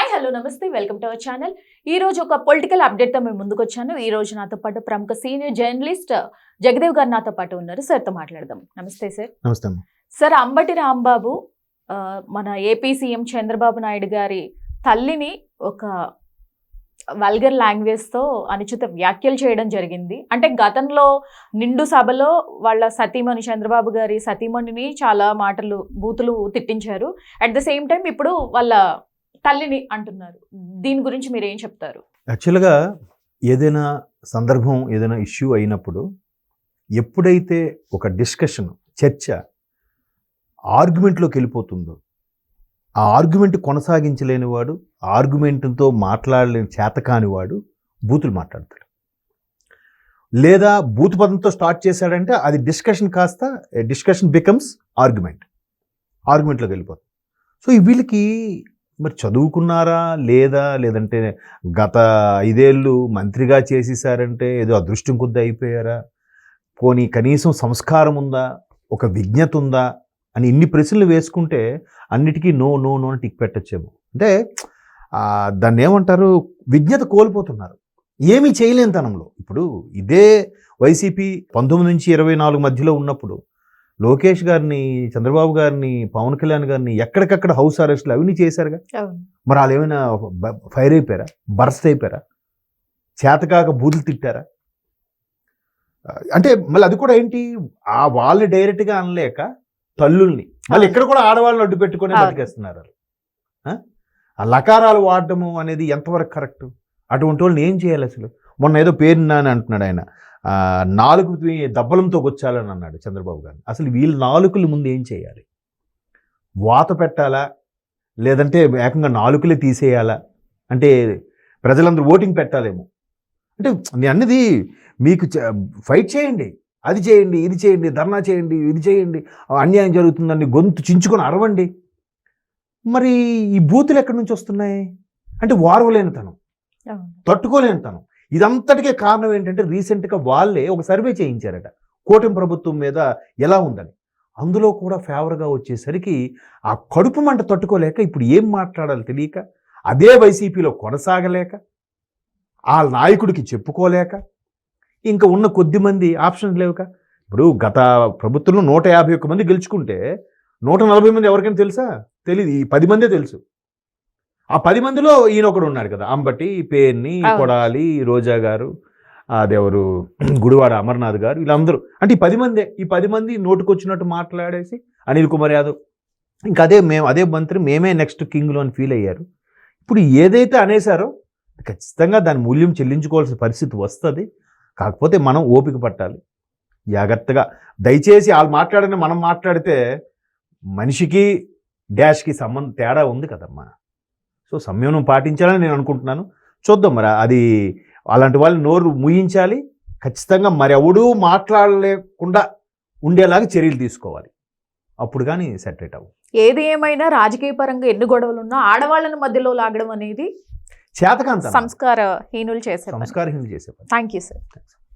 Hi hello నమస్తే welcome to our channel. ఈ రోజు ఒక పొలిటికల్ అప్డేట్ తో మేము ముందుకు వచ్చాను. ఈ రోజు నాతో పాటు ప్రముఖ సీనియర్ జర్నలిస్ట్ జగదేవ్ గారు నాతో పాటు ఉన్నారు. సార్ తో మాట్లాడదాం. నమస్తే సార్. నమస్తే సార్. అంబటి రాంబాబు మన ఏపీ సీఎం చంద్రబాబు నాయుడు గారి తల్లిని ఒక వల్గర్ లాంగ్వేజ్ తో అనుచిత వ్యాఖ్యలు చేయడం జరిగింది. అంటే గతంలో నిండు సభలో వాళ్ళ సతీమణి చంద్రబాబు గారి సతీమణిని చాలా మాటలు బూతులు తిట్టించారు. అట్ ద సేమ్ టైం ఇప్పుడు వాళ్ళ తల్లిని అంటున్నారు. దీని గురించి మీరు ఏం చెప్తారు? యాక్చువల్గా ఏదైనా సందర్భం ఏదైనా ఇష్యూ అయినప్పుడు ఎప్పుడైతే ఒక డిస్కషన్ చర్చ ఆర్గ్యుమెంట్లోకి వెళ్ళిపోతుందో ఆ ఆర్గ్యుమెంట్ కొనసాగించలేని వాడు, ఆర్గ్యుమెంట్తో మాట్లాడలేని చేతకాని వాడు బూతులు మాట్లాడతాడు. లేదా బూతు పదంతో స్టార్ట్ చేశాడంటే అది డిస్కషన్ కాస్త డిస్కషన్ బికమ్స్ ఆర్గ్యుమెంట్లోకి వెళ్ళిపోతుంది. సో వీళ్ళకి మరి చదువుకున్నారా లేదంటే గత 5 ఏళ్ళు మంత్రిగా చేసేసారంటే ఏదో అదృష్టం కొద్ది అయిపోయారా, పోనీ కనీసం సంస్కారం ఉందా, ఒక విజ్ఞత ఉందా అని ఇన్ని ప్రశ్నలు వేసుకుంటే అన్నిటికీ నో నో నో అని టిక్ పెట్టచ్చేమో. అంటే దాన్ని ఏమంటారు, విజ్ఞత కోల్పోతున్నారు ఏమీ చేయలేనితనంలో. ఇప్పుడు ఇదే వైసీపీ 19 నుంచి 24 మధ్యలో ఉన్నప్పుడు లోకేష్ గారిని, చంద్రబాబు గారిని, పవన్ కళ్యాణ్ గారిని ఎక్కడికక్కడ హౌస్ అరెస్ట్లు అవన్నీ చేశారుగా. మరి వాళ్ళు ఏమైనా ఫైర్ అయిపోయారా, బర్స్ట్ అయిపోయారా, చేతకాక బూతులు తిట్టారా? అంటే మళ్ళీ అది కూడా ఏంటి, ఆ వాళ్ళని డైరెక్ట్గా అనలేక తల్లుల్ని మళ్ళీ ఇక్కడ కూడా ఆడవాళ్ళని అడ్డు పెట్టుకొని బతికేస్తున్నారు. ఆ లకారాలు వాడటము అనేది ఎంతవరకు కరెక్ట్? అటువంటి వాళ్ళని ఏం చేయాలి అసలు? మొన్న ఏదో పేరు నాని అంటున్నాడు ఆయన, 4 దబ్బలంతో గొచ్చాలని అన్నాడు చంద్రబాబు గారు. అసలు వీళ్ళు 4 ముందు ఏం చేయాలి? వాత పెట్టాలా, లేదంటే ఏకంగా 4 తీసేయాలా? అంటే ప్రజలందరూ ఓటింగ్ పెట్టాలేమో. అంటే నేను అన్నది మీకు ఫైట్ చేయండి, అది చేయండి, ఇది చేయండి, ధర్నా చేయండి, ఇది చేయండి, అన్యాయం జరుగుతుందని గొంతు చించుకొని అరవండి. మరి ఈ బూతులు ఎక్కడి నుంచి వస్తున్నాయి? అంటే వారవలేనితనం, తట్టుకోలేనితనం. ఇదంతటికే కారణం ఏంటంటే రీసెంట్గా వాళ్ళే ఒక సర్వే చేయించారట కూటమి ప్రభుత్వం మీద ఎలా ఉందని. అందులో కూడా ఫేవర్గా వచ్చేసరికి ఆ కడుపు మంట తట్టుకోలేక ఇప్పుడు ఏం మాట్లాడాలి తెలియక, అదే వైసీపీలో కొనసాగలేక, ఆ నాయకుడికి చెప్పుకోలేక, ఇంకా ఉన్న కొద్దిమంది ఆప్షన్స్ లేవుక. ఇప్పుడు గత ప్రభుత్వంలో 151 మంది గెలుచుకుంటే 140 మంది ఎవరికైనా తెలుసా? తెలియదు. ఈ 10 మందే తెలుసు. ఆ 10 మందిలో ఈయన ఒకడు ఉన్నాడు కదా, అంబటి, పేర్ని, కొడాలి, రోజా గారు, అదెవరు గుడివాడ అమర్నాథ్ గారు, వీళ్ళందరూ. అంటే ఈ 10 మందే. ఈ 10 మంది నోటుకొచ్చినట్టు మాట్లాడేసి అనిల్ కుమార్ యాదవ్ ఇంకా అదే మంత్రి మేమే నెక్స్ట్ కింగ్లో అని ఫీల్ అయ్యారు. ఇప్పుడు ఏదైతే అనేసారో ఖచ్చితంగా దాని మూల్యం చెల్లించుకోవాల్సిన పరిస్థితి వస్తుంది. కాకపోతే మనం ఓపిక పట్టాలి, జాగ్రత్తగా. దయచేసి వాళ్ళు మాట్లాడని మనం మాట్లాడితే మనిషికి డాష్కి సంబంధం తేడా ఉంది కదమ్మా. సో సంయమనం పాటించాలని నేను అనుకుంటున్నాను. చూద్దాం మరి అది అలాంటి వాళ్ళు నోరు ముయించాలి. ఖచ్చితంగా మరి ఎవడూ మాట్లాడలేకుండా ఉండేలాగా చర్యలు తీసుకోవాలి. అప్పుడు కానీ సెటరేట్ అవ్వు. ఏది ఏమైనా రాజకీయ పరంగా ఎన్ని గొడవలు ఉన్నా ఆడవాళ్ళని మధ్యలో లాగడం అనేది చేతకాంత సంస్కారహీనులు చేసే సంస్కారహీనులు చేసే. Thank you sir.